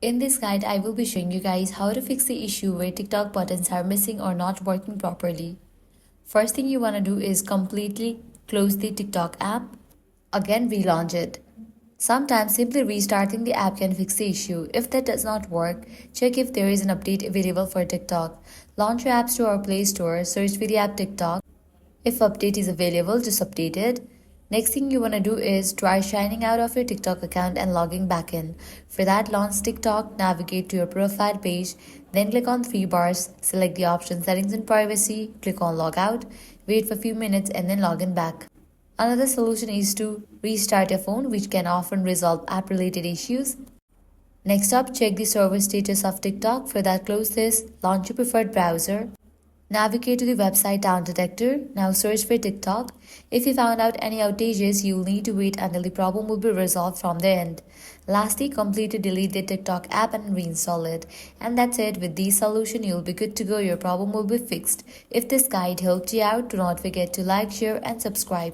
In this guide, I will be showing you guys how to fix the issue where TikTok buttons are missing or not working properly. First thing you want to do is completely close the TikTok app. Again, relaunch it. Sometimes simply restarting the app can fix the issue. If that does not work, check if there is an update available for TikTok. Launch your App Store or Play Store, search for the app TikTok. If update is available, just update it. Next thing you want to do is try signing out of your TikTok account and logging back in. For that, launch TikTok, navigate to your profile page, then click on three bars, select the option Settings and Privacy, click on Log Out, wait for a few minutes and then log in back. Another solution is to restart your phone, which can often resolve app related issues. Next up, check the server status of TikTok. For that, close this, launch your preferred browser. Navigate to the website Down Detector. Now search for TikTok. If you found out any outages, you'll need to wait until the problem will be resolved from their end. Lastly, completely delete the TikTok app and reinstall it. And that's it. With this solution, you'll be good to go. Your problem will be fixed. If this guide helped you out, do not forget to like, share, and subscribe.